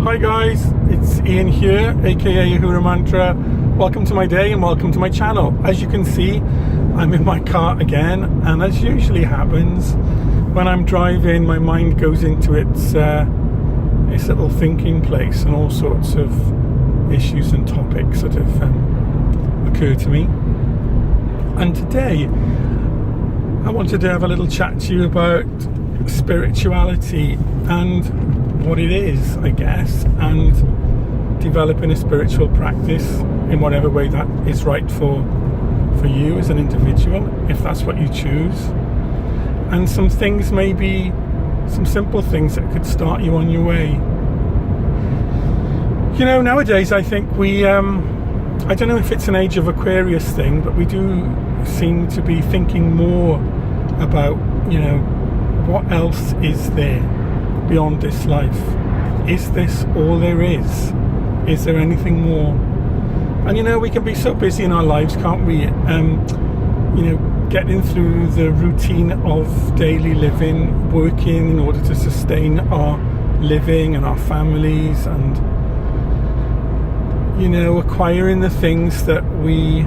Hi guys, it's Ian here, aka Ahura Mantra. Welcome to my day and welcome to my channel. As you can see, I'm in my car again, and as usually happens when I'm driving, my mind goes into its little thinking place, and all sorts of issues and topics sort of occur to me. And today I wanted to have a little chat to you about spirituality and what it is, I guess, and developing a spiritual practice in whatever way that is right for you as an individual, if that's what you choose. And some things, maybe some simple things that could start you on your way. You know, nowadays I think we I don't know if it's an Age of Aquarius thing, but we do seem to be thinking more about, you know, what else is there beyond this life? Is this all there is? Is there anything more? And you know, we can be so busy in our lives, can't we? You know, getting through the routine of daily living, working in order to sustain our living and our families, and you know, acquiring the things that we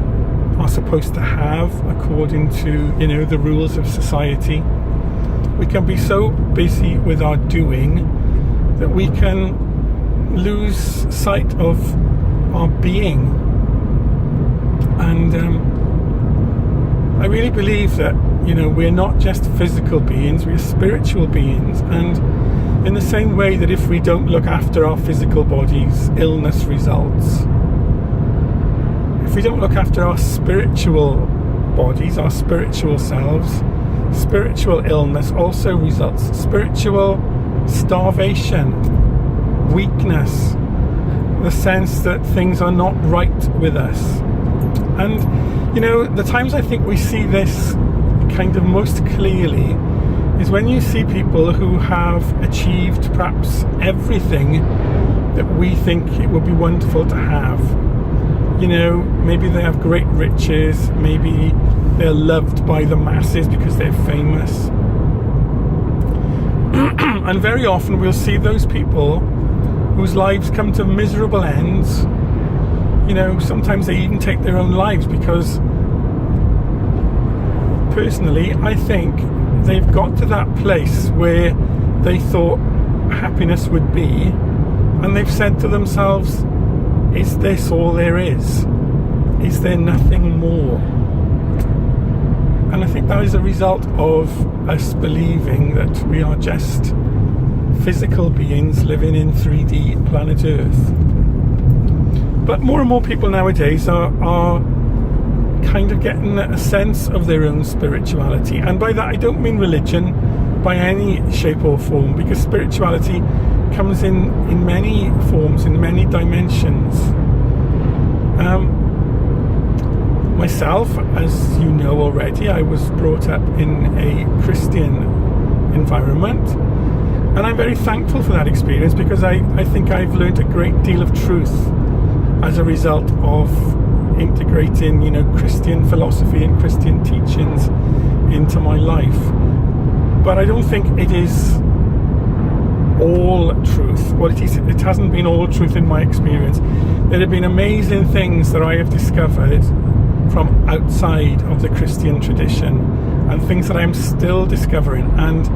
are supposed to have according to, you know, the rules of society. We can be so busy with our doing that we can lose sight of our being. And I really believe that, you know, we're not just physical beings, we're spiritual beings. And in the same way that if we don't look after our physical bodies, illness results. If we don't look after our spiritual bodies, our spiritual selves, spiritual illness also results. Spiritual starvation, weakness, the sense that things are not right with us. And you know, the times I think we see this kind of most clearly is when you see people who have achieved perhaps everything that we think it would be wonderful to have. You know, maybe they have great riches, maybe they're loved by the masses because they're famous. And very often we'll see those people whose lives come to miserable ends. You know, sometimes they even take their own lives because, personally, I think they've got to that place where they thought happiness would be, and they've said to themselves, is this all there is? Is there nothing more? And I think that is a result of us believing that we are just physical beings living in 3D planet Earth. But more and more people nowadays are kind of getting a sense of their own spirituality. And by that I don't mean religion by any shape or form, because spirituality comes in many forms, in many dimensions. Myself, as you know already, I was brought up in a Christian environment, and I'm very thankful for that experience, because I think I've learned a great deal of truth as a result of integrating, you know, Christian philosophy and Christian teachings into my life. But I don't think it is all truth. Well, it hasn't been all truth in my experience. There have been amazing things that I have discovered from outside of the Christian tradition, and things that I am still discovering. And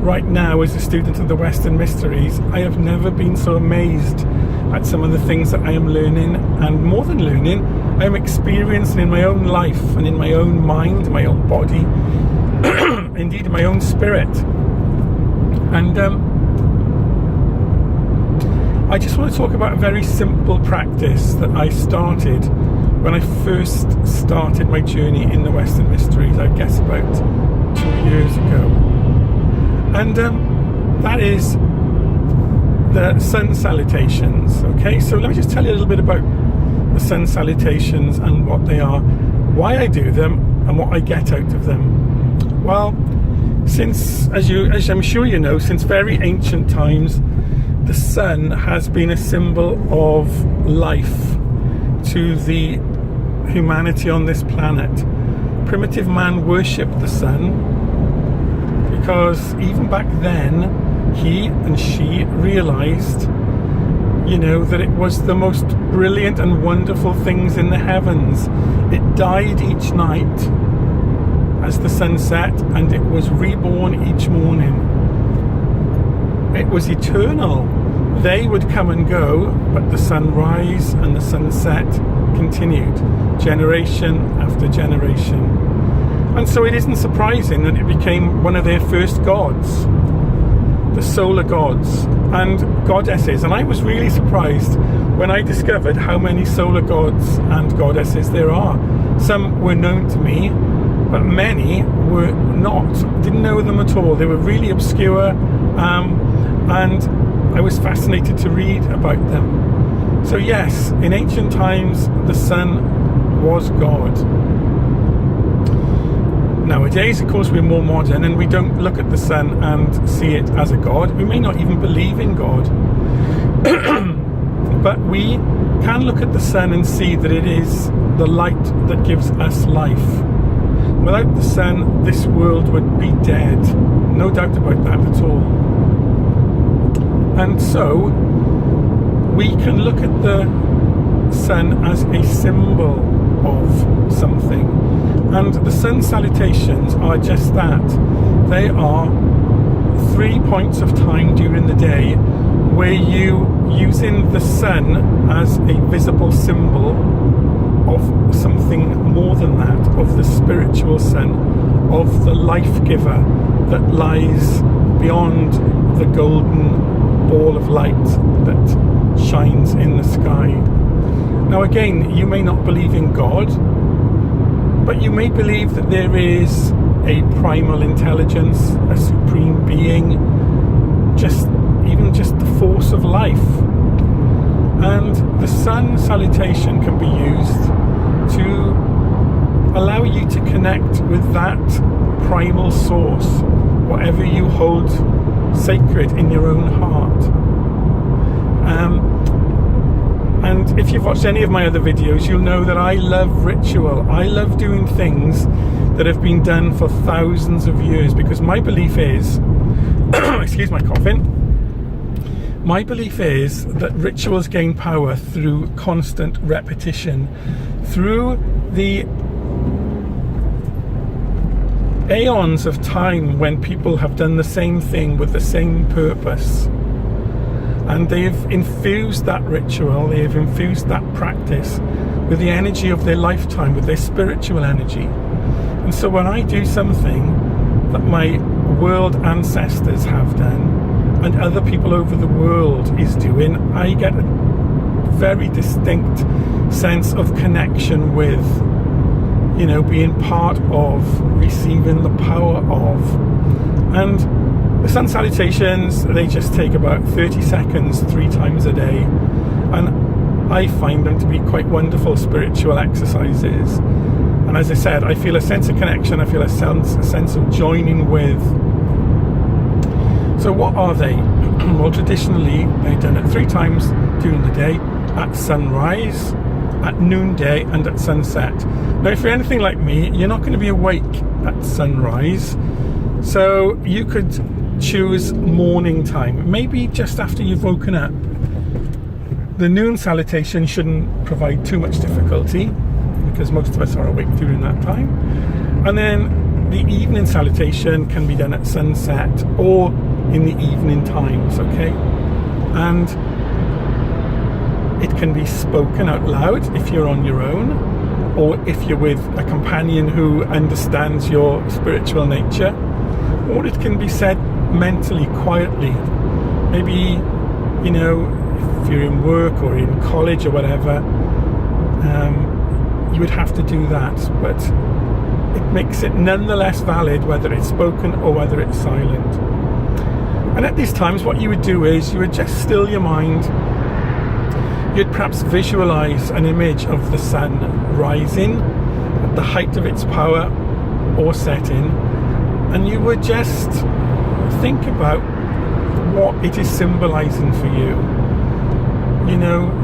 right now, as a student of the Western Mysteries, I have never been so amazed at some of the things that I am learning, and more than learning, I am experiencing in my own life and in my own mind, my own body, indeed in my own spirit. And I just want to talk about a very simple practice that I started when I first started my journey in the Western Mysteries, I guess about 2 years ago. And that is the Sun Salutations. Okay, so let me just tell you a little bit about the Sun Salutations and what they are, why I do them, and what I get out of them. Well, since, as I'm sure you know, since very ancient times, the sun has been a symbol of life to the humanity on this planet. Primitive man worshipped the sun because even back then he and she realized that it was the most brilliant and wonderful things in the heavens. It died each night as the sun set, and it was reborn each morning. It was eternal. They would come and go, but the sunrise and the sunset continued, generation after generation. And so it isn't surprising that it became one of their first gods, the solar gods and goddesses. And I was really surprised when I discovered how many solar gods and goddesses there are. Some were known to me, but many were not, didn't know them at all. They were really obscure, and I was fascinated to read about them. So yes, in ancient times, the sun was God. Nowadays, of course, we're more modern and we don't look at the sun and see it as a god. We may not even believe in God. But we can look at the sun and see that it is the light that gives us life. Without the sun, this world would be dead. No doubt about that at all. And so, we can look at the sun as a symbol of something. And the Sun Salutations are just that. They are 3 points of time during the day where you, using the sun as a visible symbol of something more than that, of the spiritual sun, of the life giver that lies beyond the golden ball of light that shines in the sky. Now again, you may not believe in God, but you may believe that there is a primal intelligence, a supreme being, even just the force of life. And the sun salutation can be used to allow you to connect with that primal source, whatever you hold sacred in your own heart. And if you've watched any of my other videos, you'll know that I love ritual. I love doing things that have been done for thousands of years, because my belief is, excuse my coughing, my belief is that rituals gain power through constant repetition, through the aeons of time when people have done the same thing with the same purpose. And they've infused that ritual, they've infused that practice with the energy of their lifetime, with their spiritual energy. And so when I do something that my world ancestors have done, and other people over the world is doing, I get a very distinct sense of connection with, being part of, receiving the power of. And the sun salutations, they just take about 30 seconds 3 times a day, and I find them to be quite wonderful spiritual exercises. And as I said, I feel a sense of connection, I feel a sense of joining with. So what are they? Well, traditionally they're done at 3 times during the day, at sunrise, at noonday, and at sunset. Now if you're anything like me, you're not going to be awake at sunrise, so you could choose morning time, maybe just after you've woken up. The noon salutation shouldn't provide too much difficulty, because most of us are awake during that time. And then the evening salutation can be done at sunset or in the evening times, okay? And it can be spoken out loud if you're on your own, or if you're with a companion who understands your spiritual nature, or it can be said mentally, quietly. Maybe, if you're in work or in college or whatever, you would have to do that, but it makes it nonetheless valid whether it's spoken or whether it's silent. And at these times, what you would do is you would just still your mind. You'd perhaps visualize an image of the sun rising at the height of its power or setting, and you would just think about what it is symbolizing for you.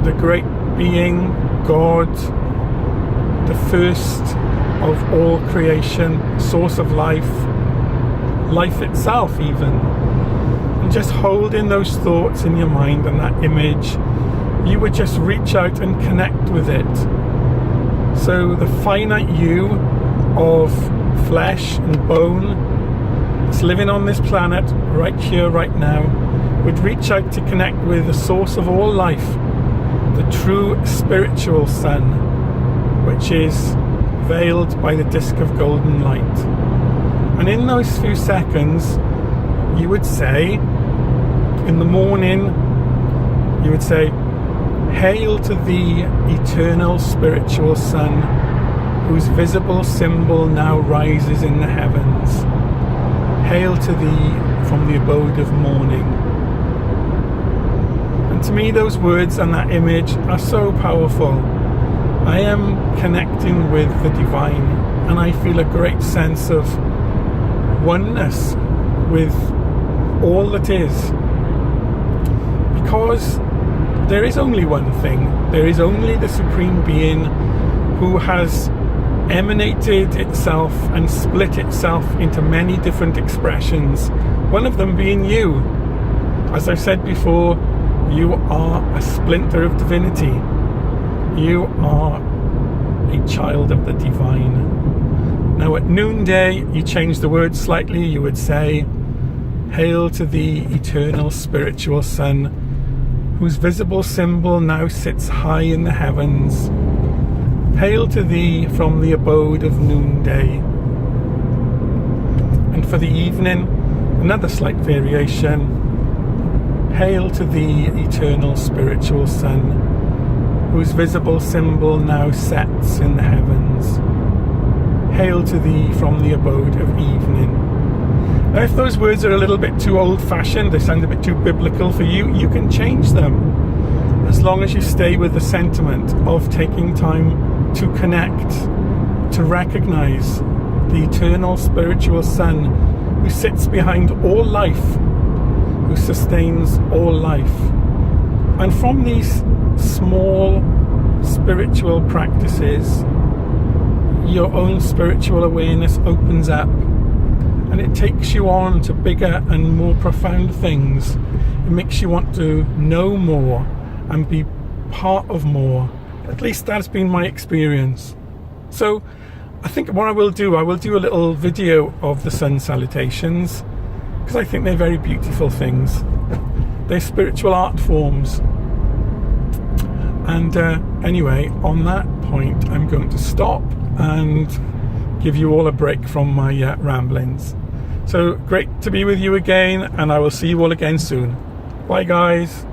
The great being, God, the first of all creation, source of life, life itself even. And just holding those thoughts in your mind and that image, you would just reach out and connect with it. So the finite you of flesh and bone that's living on this planet right here, right now, would reach out to connect with the source of all life, the true spiritual sun, which is veiled by the disc of golden light. And in those few seconds, you would say, in the morning, you would say, "Hail to thee, eternal spiritual sun, whose visible symbol now rises in the heavens. Hail to thee from the abode of morning." And to me, those words and that image are so powerful. I am connecting with the divine, and I feel a great sense of oneness with all that is. Because there is only one thing. There is only the Supreme Being who has emanated itself and split itself into many different expressions, one of them being you. As I've said before, you are a splinter of divinity. You are a child of the divine. Now at noonday, you change the word slightly. You would say, "Hail to thee, eternal spiritual sun, whose visible symbol now sits high in the heavens. Hail to thee from the abode of noonday." And for the evening, another slight variation. "Hail to thee, eternal spiritual sun, whose visible symbol now sets in the heavens. Hail to thee from the abode of evening." Now, if those words are a little bit too old-fashioned, they sound a bit too biblical for you, you can change them, as long as you stay with the sentiment of taking time to connect, to recognize the eternal spiritual sun who sits behind all life, who sustains all life. And from these small spiritual practices, your own spiritual awareness opens up, and it takes you on to bigger and more profound things. It makes you want to know more and be part of more. At least that's been my experience. So I think what I will do a little video of the Sun Salutations, because I think they're very beautiful things. They're spiritual art forms. And anyway, on that point, I'm going to stop and give you all a break from my ramblings. So great to be with you again, and I will see you all again soon. Bye guys.